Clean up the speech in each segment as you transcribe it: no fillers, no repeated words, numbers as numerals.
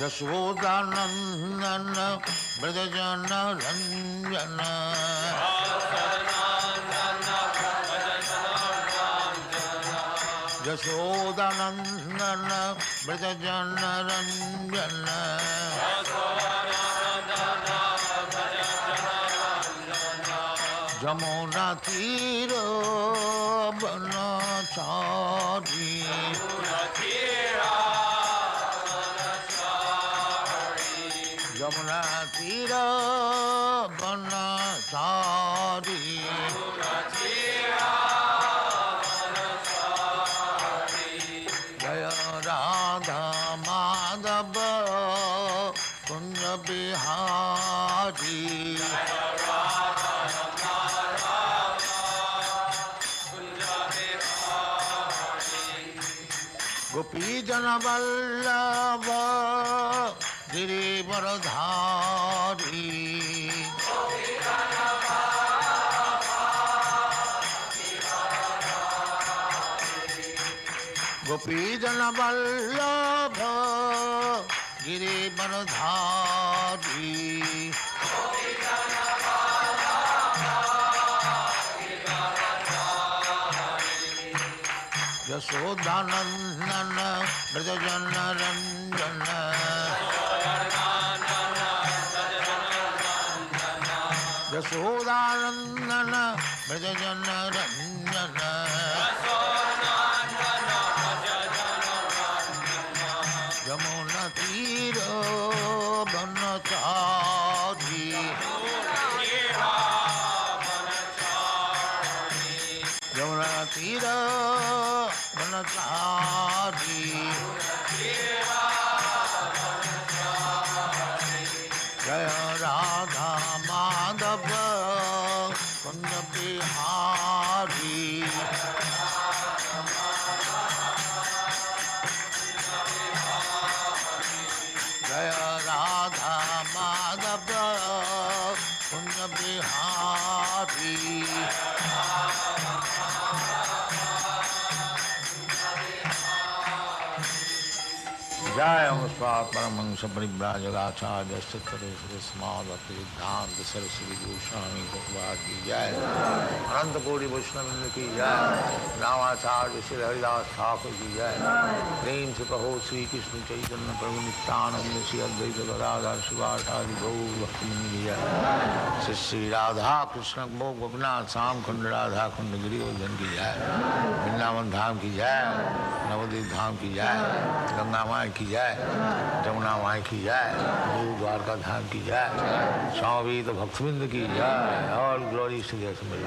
Yashodanandana Brajajana Ranjana Yashodanandana Brajajana Ranjana Jamuna Tira Banachari Jamuna Tira Banachari Jaya Radha Madhava Kunja Bihari Gopi Jana Vallabha Girivaradhari Gopi Jana Vallabha Girivaradhari Yashodanandana Brajajana Ranjana Yashodanandana Brajajana Ranjana Yamuna Tira Banachari Yamuna Tira Banachari Jaya Radha Madhava Kunja Bihari Jaya Radha Madhava Kunja Bihari Jaya Muspat Paramahansa Parivrajagacharya Sattvaresvara Smadhakti Siddhanta Saraswati Goswami Prabhupada ki Jai Ananta Koti Vaishnavrinda ki Jai Ramacharya Shri Haridas Thakur ki Jai Prem se Kaho Sri Krishna Chaitanya Prabhu Nityananda Shri Advaita Gadadhar Shivasadi Gaur Bhaktamani ki Jai Shri Shri Radha Krishna Bhog Gopinath Sam Khanda Radha Khanda Giri Govardhan ki Jai Vrindavan Dham ki Jai Navadvip Dham ki Jai Ganga Mai ki Jai Jamuna Mai ki Jai Guru Dwarka Dham ki Jai Swami Bhaktivinoda ki Jai All glories to the Assembly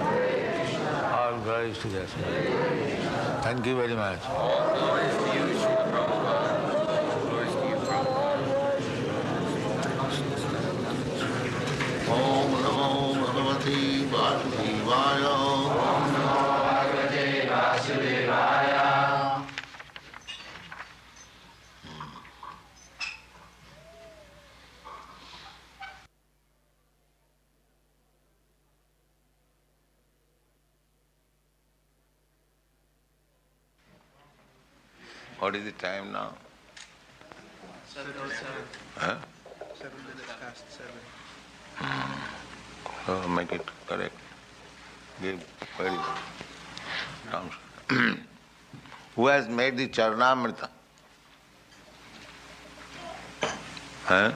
All glories to the Assembly Thank you very much. All glories to you, Srila Prabhupada. Glories to you, Prabhupada. Om Namo Bhagavate Vasudevaya Om Namo Bhagavate Vasudevaya What is the time now? 7:07. Huh? 7 minutes past 7. So make it correct. Give where is it? Who has made the Charnamrita? Huh?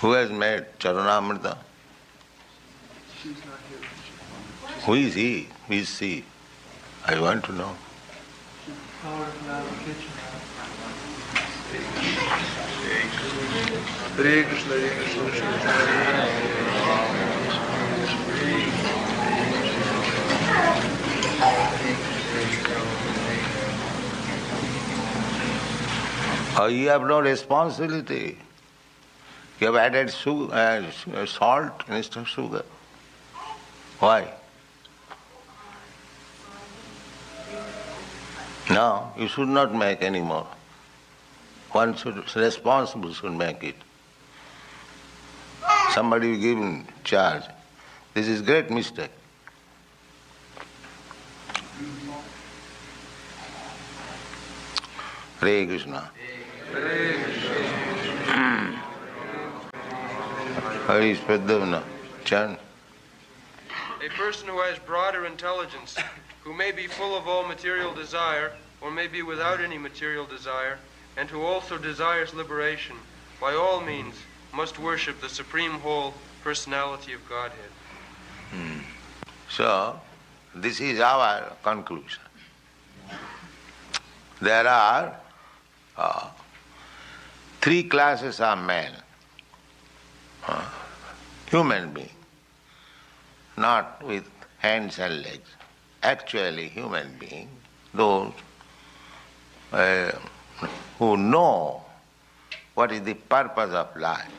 Who has made Charnamrita? She's not here. Who is he? Who is she? I want to know. Power of kitchen. Hare Krishna, Hare You have no responsibility. You have added salt instead of sugar. Why? No, you should not make any more. One responsible should make it. Somebody will give in charge. This is great mistake. Hare Krishna. Hari Spadavna, chant. A person who has broader intelligence, who may be full of all material desire, or may be without any material desire, and who also desires liberation, by all means must worship the Supreme Whole Personality of Godhead. So, this is our conclusion. There are three classes of men. Human being, not with hands and legs. Actually human being, those who know what is the purpose of life.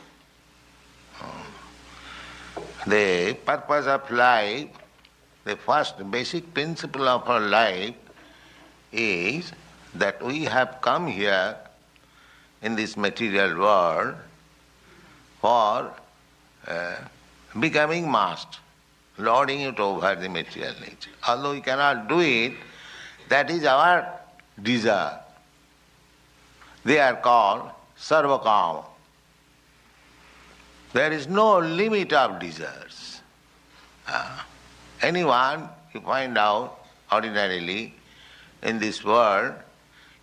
The purpose of life, the first basic principle of our life is that we have come here in this material world for becoming master, lording it over the material nature. Although we cannot do it, that is our desire. They are called sarvakama. There is no limit of desires. Anyone, you find out ordinarily in this world,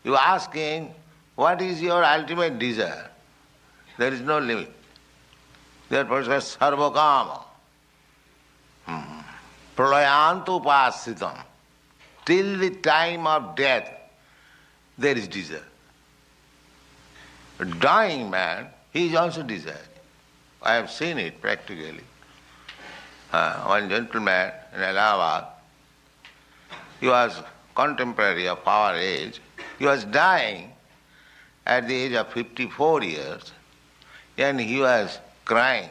you ask him, what is your ultimate desire? There is no limit. Therefore it says sarvakama. Pralayantu upasitam. Till the time of death, there is desire. A dying man, he is also desiring. I have seen it practically. One gentleman in Allahabad, he was contemporary of our age, he was dying at the age of 54 years, and he was crying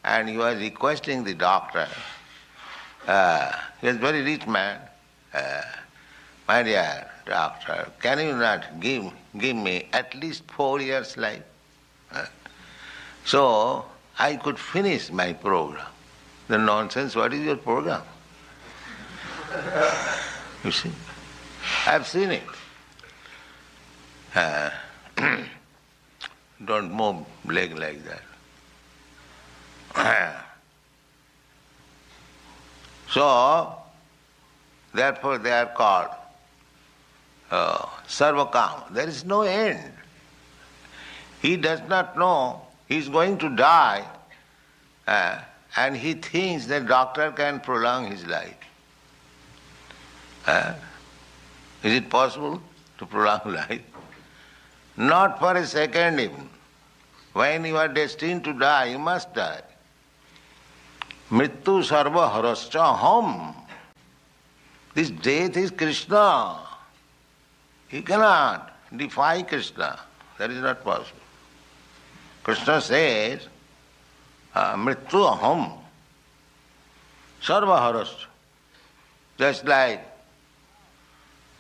and he was requesting the doctor. He was a very rich man. My dear doctor, can you not give me at least 4 years life? So I could finish my program. The nonsense, what is your program? You see? I've seen it. Don't move leg like that. So, therefore they are called sarvakama. There is no end. He does not know he is going to die, and he thinks that doctor can prolong his life. Is it possible to prolong life? Not for a second even. When you are destined to die, you must die. Mrityu sarva harascha ham. This death is Krishna. You cannot defy Krishna. That is not possible. Krishna says, Mrityu aham. Sarva harascha. Just like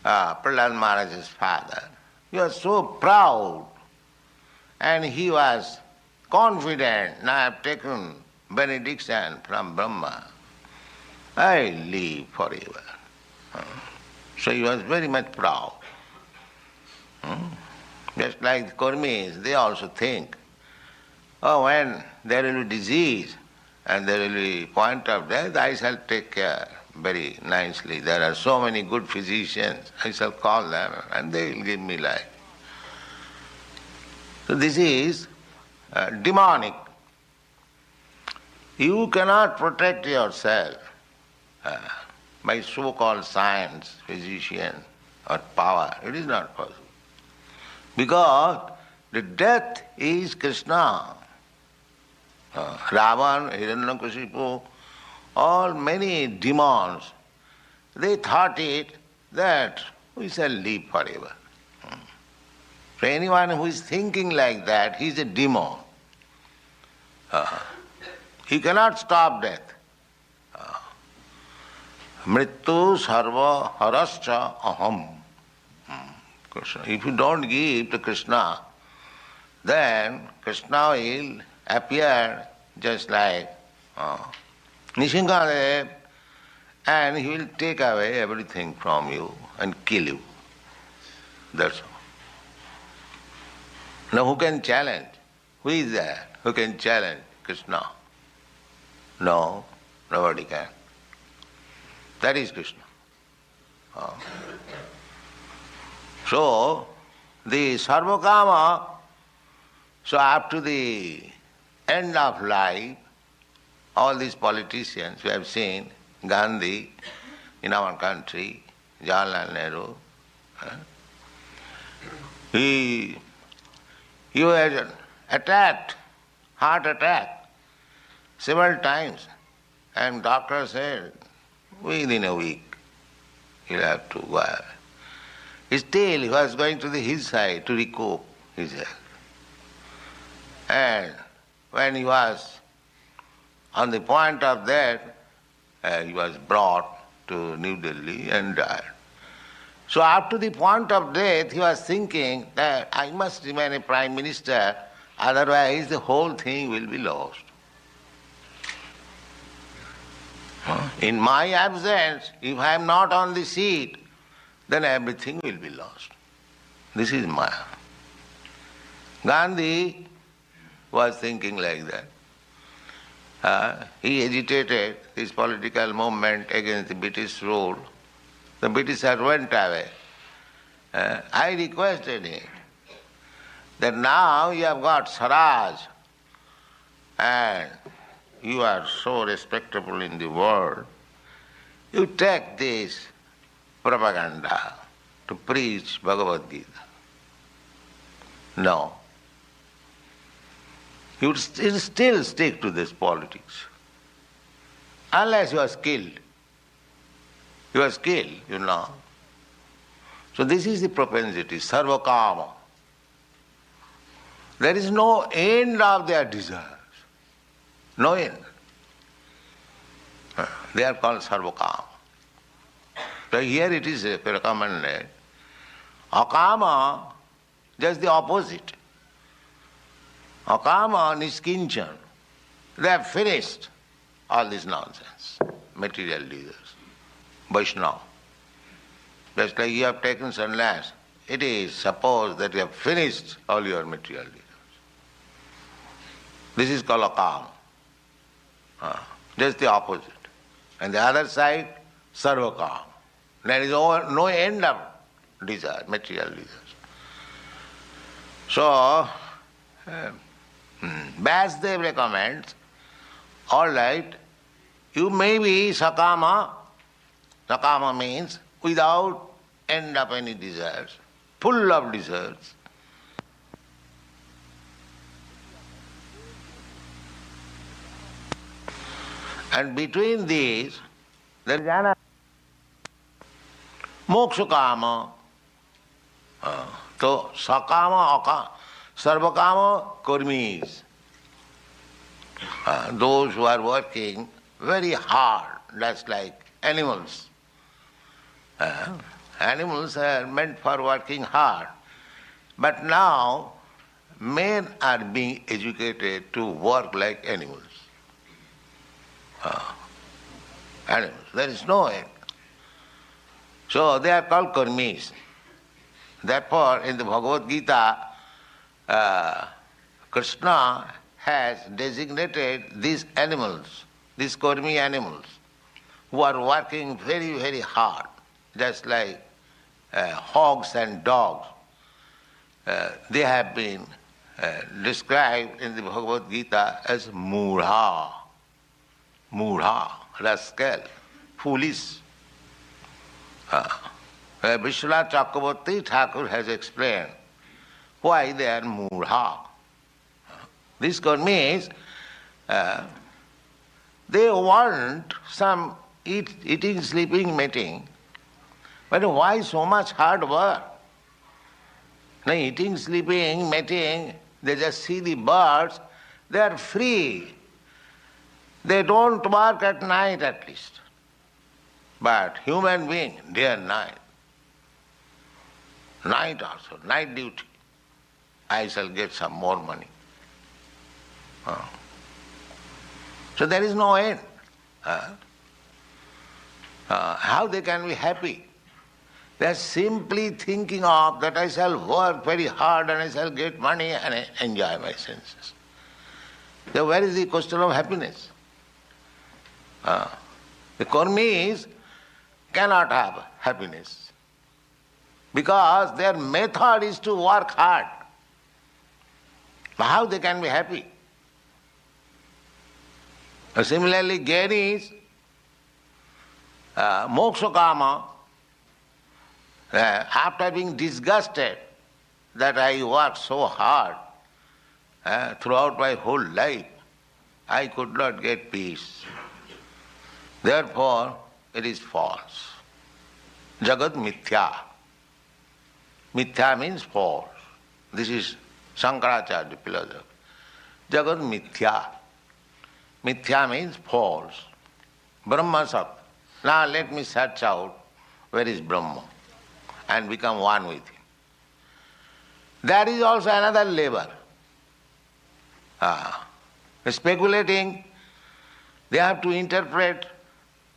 Prahlad Maharaj's father. He was so proud and he was confident, now I have taken benediction from Brahma, I live forever. So he was very much proud. Just like the Kurmis, they also think, oh, when there will be disease and there will be point of death, I shall take care very nicely. There are so many good physicians, I shall call them and they will give me life. So this is demonic. You cannot protect yourself by so-called science, physician or power. It is not possible. Because the death is Krishna. Ravan, Hiranyakashipu, all many demons, they thought it that we shall live forever. So anyone who is thinking like that, he is a demon. He cannot stop death. Mrityu sarva harascha aham. Krishna. If you don't give to Krishna, then Krishna will appear just like Nishingadev, and he will take away everything from you and kill you. That's all. Now who can challenge? Who is there who can challenge Krishna? No, nobody can. That is Krishna. So, the Sarvakama, so up to the end of life, all these politicians we have seen, Gandhi in our country, Jawaharlal Nehru, he was attacked, heart attack, several times, and doctor said, within a week, he'll have to go away. Still, he was going to the hillside to recoup his health. And when he was on the point of death, he was brought to New Delhi and died. So up to the point of death, he was thinking that I must remain a prime minister, otherwise the whole thing will be lost. In my absence, if I am not on the seat, then everything will be lost. This is Maya. Gandhi was thinking like that. He agitated his political movement against the British rule. The Britishers went away. I requested him that now you have got Swaraj and you are so respectable in the world, you take this propaganda to preach Bhagavad Gita. No. You would still stick to this politics. Unless you are skilled. You are skilled, you know. So this is the propensity, sarvakama. There is no end of their desires. No end. They are called sarvakama. So here it is recommended. Akama, just the opposite. Akama, niskinchan. They have finished all this nonsense. Material leaders. Vaishnava. Just like you have taken sannyas, it is supposed that you have finished all your material leaders. This is called akama. Just the opposite. And the other side, sarvakama. There is no end of desire, material desires. So, Vasudev recommends, all right, you may be sakama. Sakama means without end of any desires, full of desires. And between these, there is another moksha-kama. So, sakama, sarvakama, kurmis. Those who are working very hard, that's like animals. Animals are meant for working hard. But now, men are being educated to work like animals. Animals. There is no end. So they are called karmis. Therefore, in the Bhagavad Gita, Krishna has designated these animals, these karmi animals, who are working very, very hard, just like hogs and dogs. They have been described in the Bhagavad Gita as mudha. Mudha, rascal, foolish. Vishwanath Chakravarti Thakur has explained why they are mudha. This means they want some eating, sleeping, mating. But why so much hard work? Now, eating, sleeping, mating, they just see the birds, they are free. They don't work at night at least. But human being, day and night. Night also, night duty. I shall get some more money. So there is no end. How they can be happy? They are simply thinking of that I shall work very hard and I shall get money and enjoy my senses. So where is the question of happiness? The karmis cannot have happiness because their method is to work hard. How they can be happy? Similarly, jnanis, mokshakama, after being disgusted that I worked so hard throughout my whole life, I could not get peace. Therefore, it is false. Jagat mithya. Mithya means false. This is Shankaracharya philosophy. Jagat mithya. Mithya means false. Brahma sat. Now let me search out where is Brahma and become one with him. That is also another labor. Speculating, they have to interpret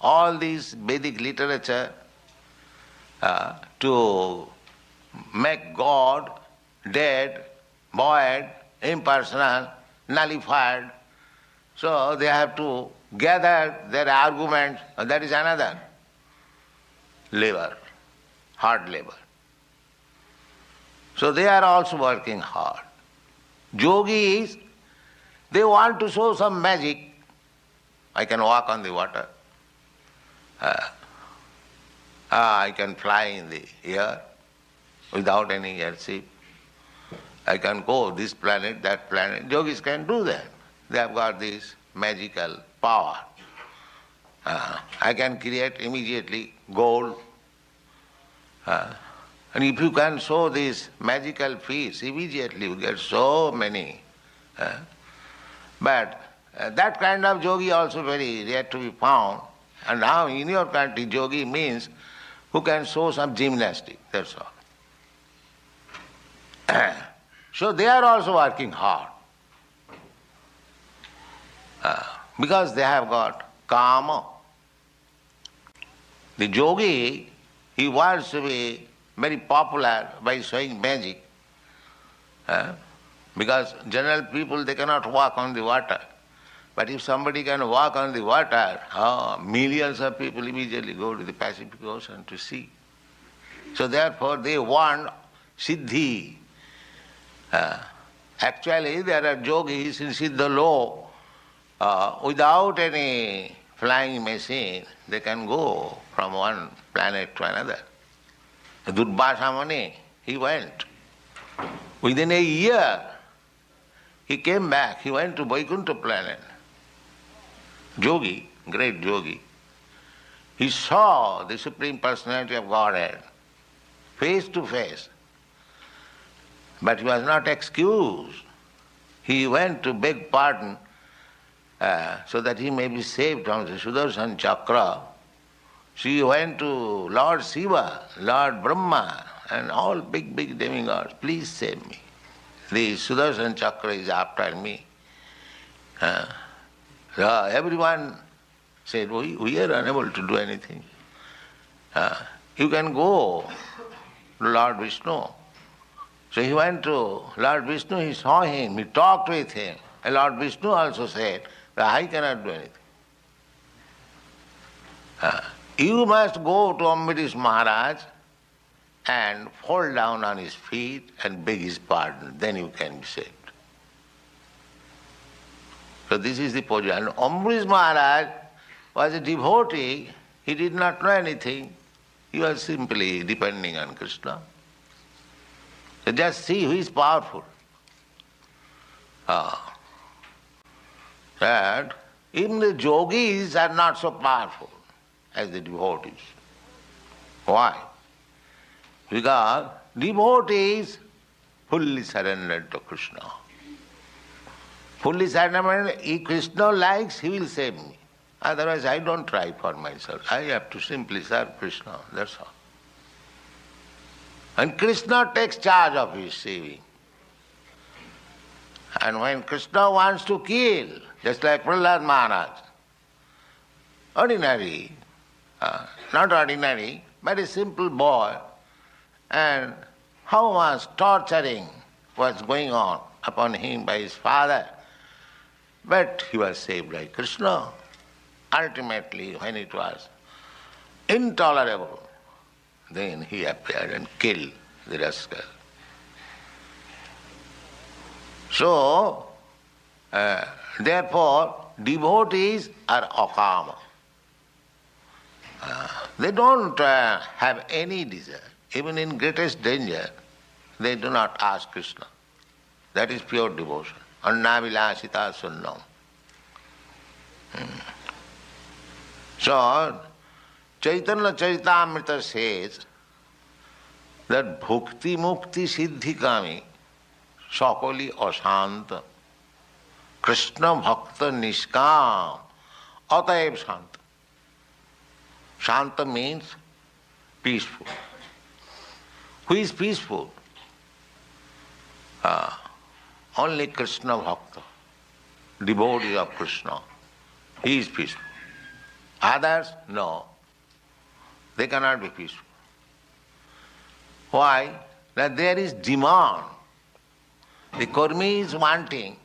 all these Vedic literature to make God dead, void, impersonal, nullified. So they have to gather their arguments. That is another labor, hard labor. So they are also working hard. Yogis, they want to show some magic. I can walk on the water. I can fly in the air without any airship. I can go this planet, that planet. Yogis can do that. They have got this magical power. I can create immediately gold. And if you can show this magical fish, immediately you get so many. But that kind of yogi also very rare to be found. And now in your country, yogi means who can show some gymnastics, that's all. So they are also working hard. Because they have got kama. The yogi, he wants to be very popular by showing magic. Because general people, they cannot walk on the water. But if somebody can walk on the water, millions of people immediately go to the Pacific Ocean to see. So therefore they want siddhi. Actually there are yogis in Siddha law, without any flying machine, they can go from one planet to another. Durvasa Muni, he went. Within a year, he came back, he went to Vaikuntha planet. Yogi, great yogi. He saw the Supreme Personality of Godhead face to face. But he was not excused. He went to beg pardon so that he may be saved from the Sudarshan Chakra. So he went to Lord Shiva, Lord Brahma, and all big demigods. Please save me. The Sudarshan Chakra is after me. Everyone said, we are unable to do anything. You can go to Lord Vishnu. So he went to Lord Vishnu, he saw him, he talked with him. And Lord Vishnu also said, I cannot do anything. You must go to Ambarish Maharaj and fall down on his feet and beg his pardon, then you can be saved. So this is the position. And Ambarish Maharaj was a devotee, he did not know anything, he was simply depending on Krishna. So just see who is powerful. That even the yogis are not so powerful as the devotees. Why? Because devotees fully surrendered to Krishna. Fully surrendered, if Krishna likes, he will save me. Otherwise I don't try for myself. I have to simply serve Krishna, that's all. And Krishna takes charge of his saving. And when Krishna wants to kill, just like Prahlad Maharaj, ordinary, not ordinary, but a simple boy, and how much torturing was going on upon him by his father. But he was saved by Krishna. Ultimately, when it was intolerable, then he appeared and killed the rascal. So, therefore, devotees are akama. They don't have any desire. Even in greatest danger, they do not ask Krishna. That is pure devotion. Annavilasita sunnam. So, Chaitanya Charitamrita says that bhukti mukti siddhi kami sakali asanta Krishna bhakta nishkam ataev shanta. Shanta means peaceful. Who is peaceful? Only Krishna bhakta, devotee of Krishna. He is peaceful. Others, no. They cannot be peaceful. Why? That there is demand. The karmi is wanting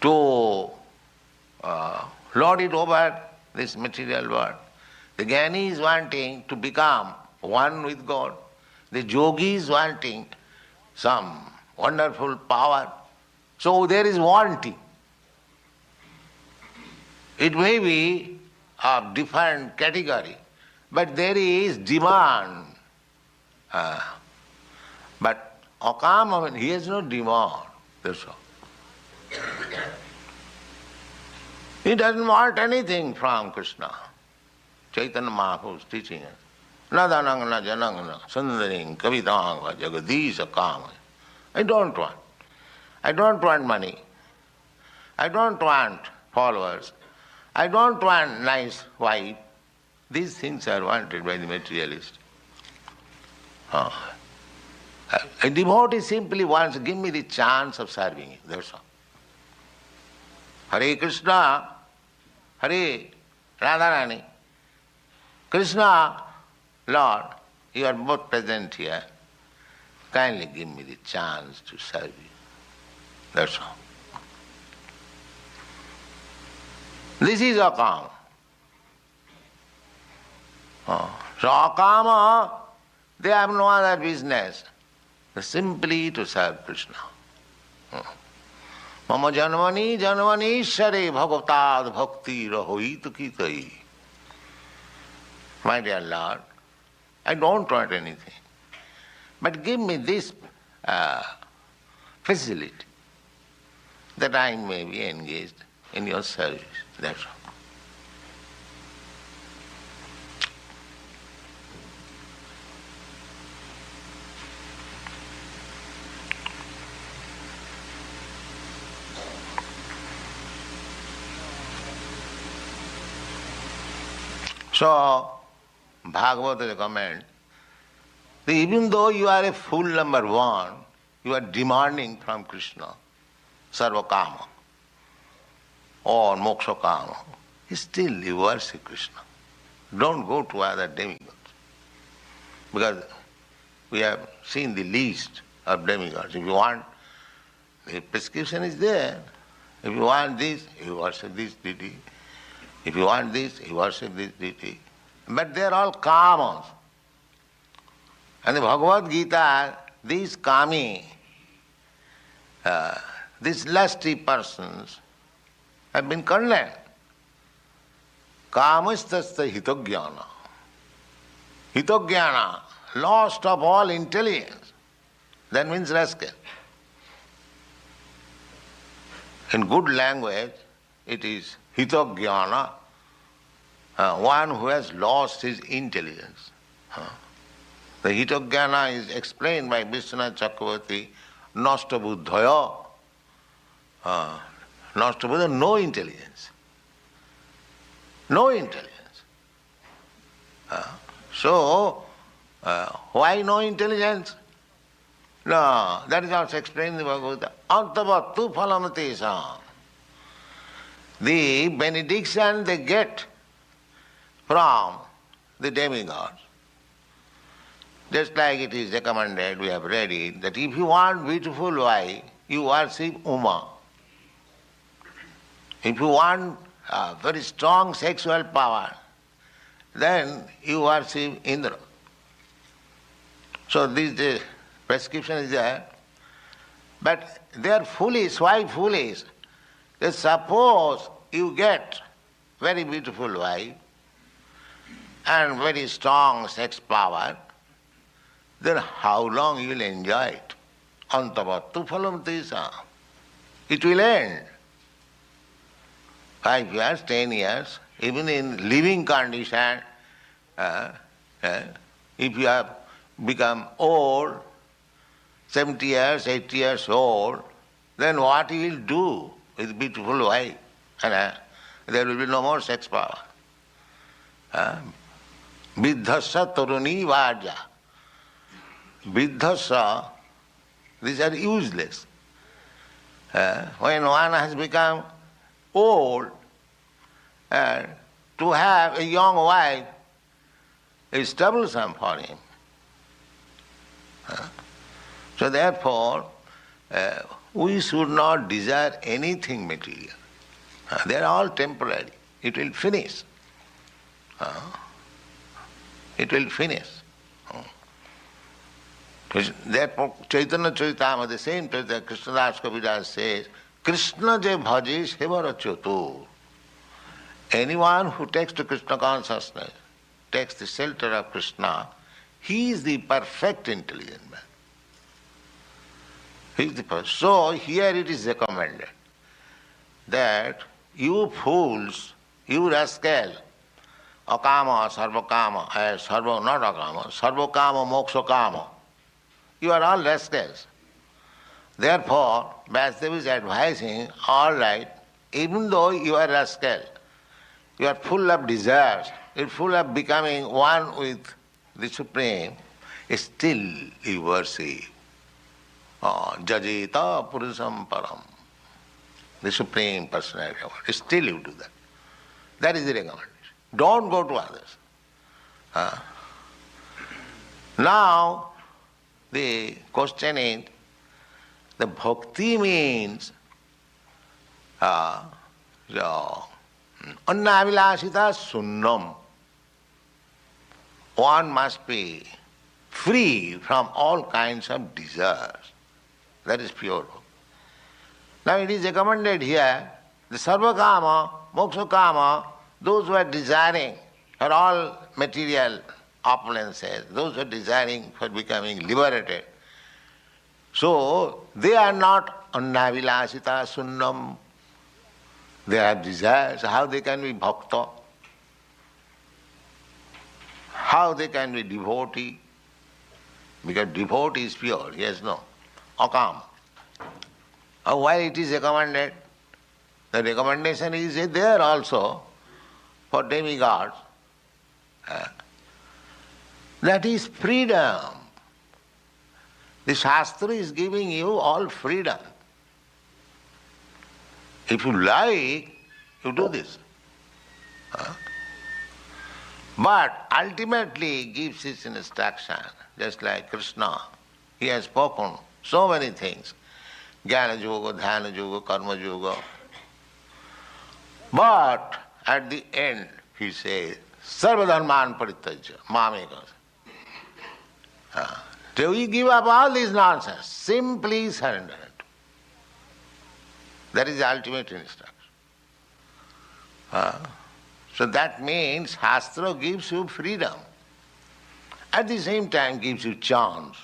to lord it over this material world. The jnani is wanting to become one with God. The yogi is wanting some wonderful power. So there is wanting. It may be of different category, but there is demand. But akama, he has no demand. That's all. He doesn't want anything from Krishna. Chaitanya Mahaprabhu is teaching us. Na danang na janang na sundaring kavitang va jagadisha kama. I don't want. I don't want money. I don't want followers. I don't want nice wife. These things are wanted by the materialist. A devotee simply wants, give me the chance of serving you. That's all. Hare Krishna, Hare Radharani. Krishna, Lord, you are both present here. Kindly give me the chance to serve you. That's all. This is akama. So akama, they have no other business. Simply to serve Krishna. Mama janmani janmani ishare bhagavatad bhakti rahoit kitai. My dear Lord, I don't want anything. But give me this facility that I may be engaged in your service. That's all. So, Bhagavata recommends that even though you are a fool number one, you are demanding from Krishna sarva kama or moksha kama, still you worship Krishna. Don't go to other demigods. Because we have seen the list of demigods. If you want, the prescription is there. If you want this, you worship this deity. If you want this, you worship this deity. But they are all kamas. And the Bhagavad Gita, these kami, these lusty persons have been condemned. Kamastasya hitogyana. Hitogyana, lost of all intelligence. That means rascal. In good language, it is hitogyana, one who has lost his intelligence. The hitogyana is explained by Vishwanath Chakravarti, nasta buddhaya. Nasta buddha, no intelligence. No intelligence. So, why no intelligence? No, that is also explained in the Bhagavad Gita. Antavattu phalamatesam. The benediction they get from the demigods, Just like it is recommended, we have read it, that if you want beautiful wife, you worship Uma. If you want very strong sexual power, then you worship Indra. So this prescription is there. But they are foolish. Why foolish? That suppose you get very beautiful wife and very strong sex power, then how long you will enjoy it? Antavattu phalam tesa. It will end. 5 years, 10 years, even in living condition, if you have become old, 70 years, 80 years old, then what you will do with beautiful wife? And there will be no more sex power. Viddhasya taruni vaja. Viddhasya, these are useless. When one has become old, to have a young wife is troublesome for him. So therefore, we should not desire anything material. They are all temporary. It will finish. It will finish. Therefore, Chaitanya Charitamrita, the same Chaitanya Krishnadas Kaviraj says, Krishna je bhaje sevara chotu. Anyone who takes to Krishna consciousness, takes the shelter of Krishna, he is the perfect intelligent man. He is the perfect. So here it is recommended that you fools, you rascal, akama, sarvakama, sarva, not akama, sarvakama, moksha-kama, you are all rascals. Therefore, Vasudev is advising, all right, even though you are rascal, you are full of desires, you are full of becoming one with the Supreme, still you worship. Jajeta Purusam Param, the Supreme Personality of God. Still you do that. That is the recommendation. Don't go to others. Now, the question is, the bhakti means annavilasita sunnam. One must be free from all kinds of desires. That is pure bhakti. Now it is recommended here, the sarvakama, moksha-kama, those who are desiring for all material opulences, those who are desiring for becoming liberated, so they are not annavilasita sunnam. They have desires. How they can be bhakta? How they can be devotee? Because devotee is pure, yes, no. Akam. Why it is recommended? The recommendation is there also for demigods. That is freedom. The Shastra is giving you all freedom. If you like, you do this. But ultimately gives his instruction, just like Krishna. He has spoken so many things. Jnana yoga, dhyana yoga, karma yoga. But at the end, he says, Sarva dharman parityajya, mamekam. So you give up all this nonsense, simply surrender it. That is the ultimate instruction. So that means Shastra gives you freedom. At the same time gives you chance.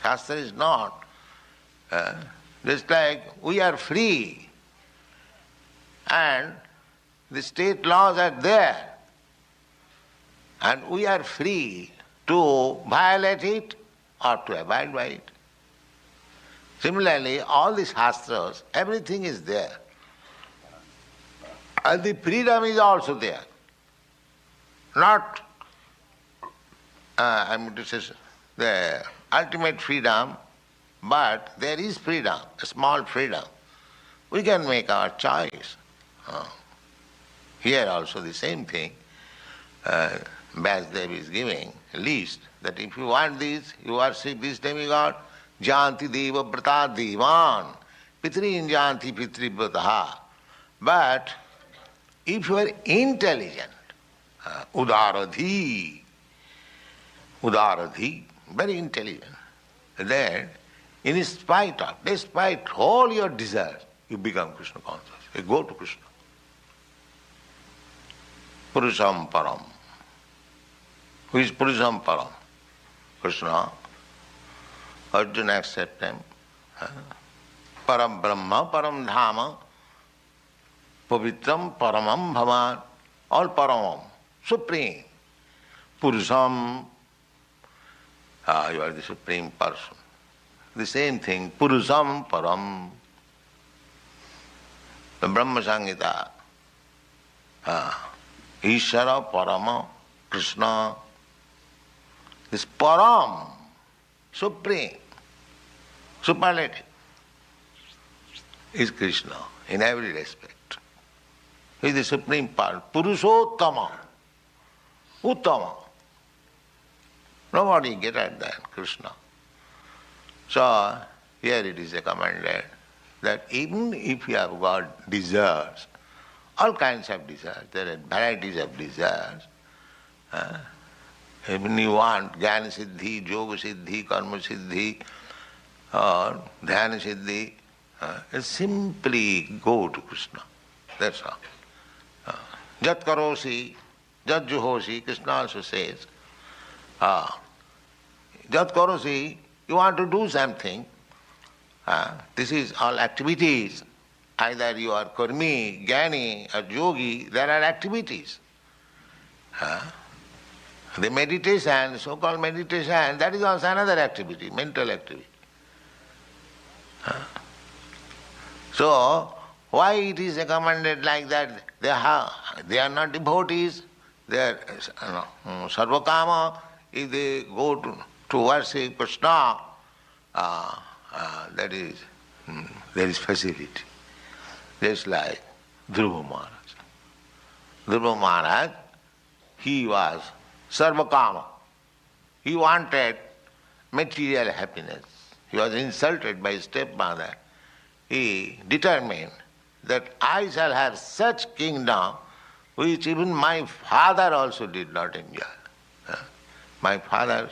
Shastra is not. Just like we are free and the state laws are there and we are free to violate it or to abide by it. Similarly, all the Shastras, everything is there. And the freedom is also there. Not, the ultimate freedom, but there is freedom, a small freedom. We can make our choice. Here also the same thing. Vyasdev is giving a list that if you want this, you worship this demigod, janti deva vrata devan, pitrin janti pitri vrataha. But if you are intelligent, udaradhi, very intelligent, then despite all your desires, you become Krishna conscious. You go to Krishna. Purusham Param. Who is Purusham Param? Krishna. Arjuna accept him. Param Brahma, Param Dhama, Pavitram, Paramam Bhavan, all Paramam, Supreme. Purusham, you are the Supreme Person. The same thing, Purusham Param. The Brahma Sangita, Ishara Parama, Krishna. This Param, Supreme, superlative, is Krishna in every respect. He is the Supreme Part, Purushottama, Uttama. Nobody greater than Krishna. So, here it is recommended that even if you have got desires, all kinds of desires, there are varieties of desires. Even you want Jnana Siddhi, Yoga Siddhi, Karma Siddhi, or Dhyana Siddhi, simply go to Krishna. That's all. Jat karosi, jat juhosi, Krishna also says. Jat karosi, you want to do something. This is all activities. Either you are karmi, jnani, or yogi, there are activities. The meditation, so-called meditation, that is also another activity, mental activity. So, why it is recommended like that? They are not devotees, they are sarvakama. If they go to worship Krishna, there is facility. Just like Dhruva Maharaj. Dhruva Maharaj, he was sarvakama. He wanted material happiness. He was insulted by his stepmother. He determined that I shall have such kingdom which even my father also did not enjoy. My father's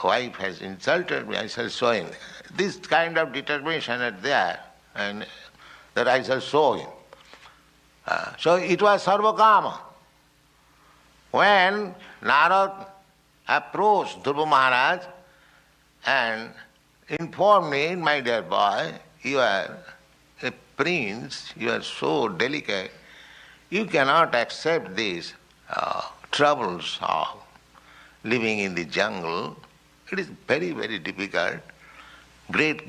wife has insulted me, I shall show him. This kind of determination is there, and that I shall show him. So it was sarvakama. When Narad approached Dhruva Maharaj and informed me, my dear boy, you are a prince, you are so delicate, you cannot accept these troubles of living in the jungle. It is very, very difficult. Great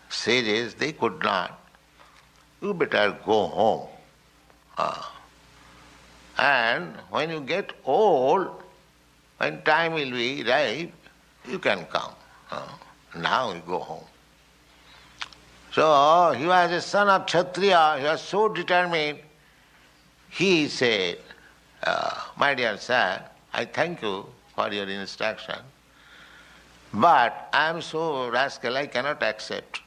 sages, they could not. You better go home. And when you get old, when time will be ripe, you can come. Now you go home. So he was a son of Kshatriya, he was so determined. He said, my dear sir, I thank you for your instruction, but I am so rascal, I cannot accept.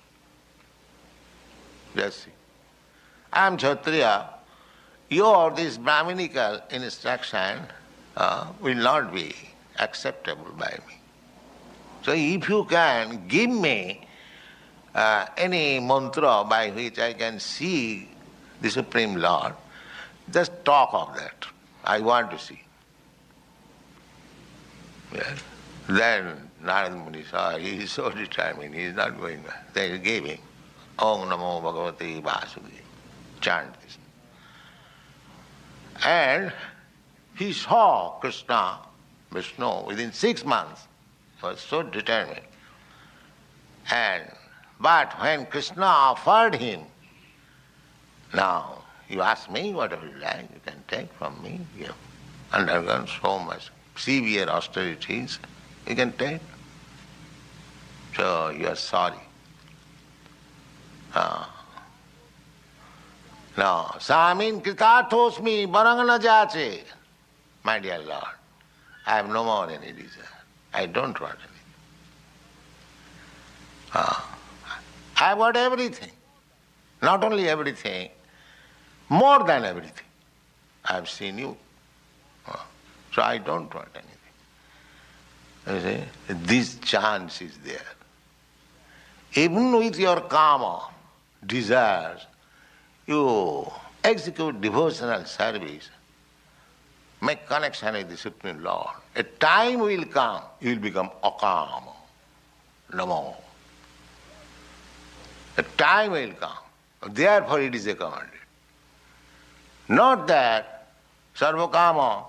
Just see. I am Kshatriya, your this Brahminical instruction will not be acceptable by me. So if you can give me any mantra by which I can see the Supreme Lord, just talk of that. I want to see. Yes. Then Narada Muni saw he is so determined, he is not going back. They gave him Om Namo Bhagavate Vasudevaya. Chant this. And he saw Krishna, Vishnu, within 6 months. He was so determined. But when Krishna offered him, now you ask me whatever you like, you can take from me. You have undergone so much severe austerities, you can take. So you are sorry. Now, Samin Kritatosmi Barangana Jache, my dear Lord, I have no more any desire. I don't want anything. I have got everything. Not only everything, more than everything. I have seen you. So I don't want anything. You see, this chance is there. Even with your karma, desires, you execute devotional service, make connection with the Supreme Lord. A time will come, you will become akama, no more. A time will come. Therefore it is recommended. Not that Sarvakama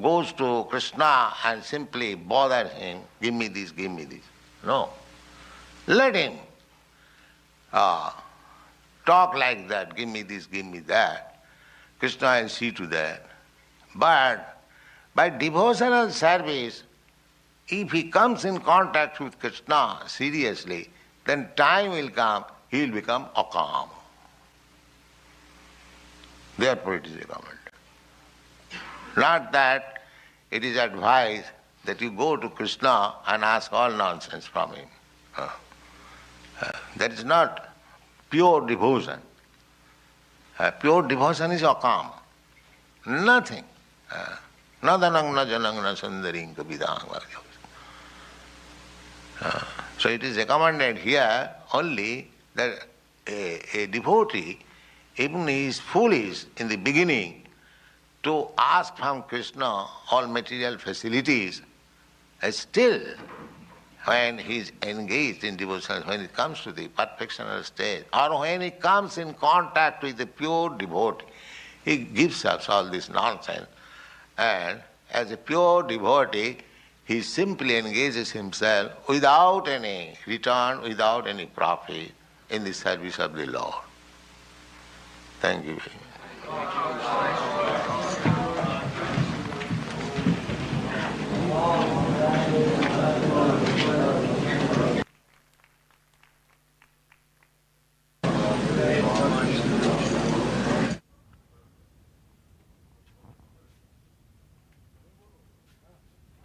goes to Krishna and simply bothers him, give me this, give me this. No. Let him talk like that, give me this, give me that. Krishna will see to that. But by devotional service, if he comes in contact with Krishna seriously, then time will come, he will become akama. Therefore it is recommended. Not that it is advised that you go to Krishna and ask all nonsense from him. That is not pure devotion. Pure devotion is akama. Nothing. Nadanang na janang na sundaring kabidang. So it is recommended here only that a devotee, even he is foolish in the beginning, to ask from Krishna all material facilities, still when he is engaged in devotion, when it comes to the perfectional stage, or when he comes in contact with the pure devotee, he gives us all this nonsense. And as a pure devotee, he simply engages himself without any return, without any profit in the service of the Lord. Thank you very much.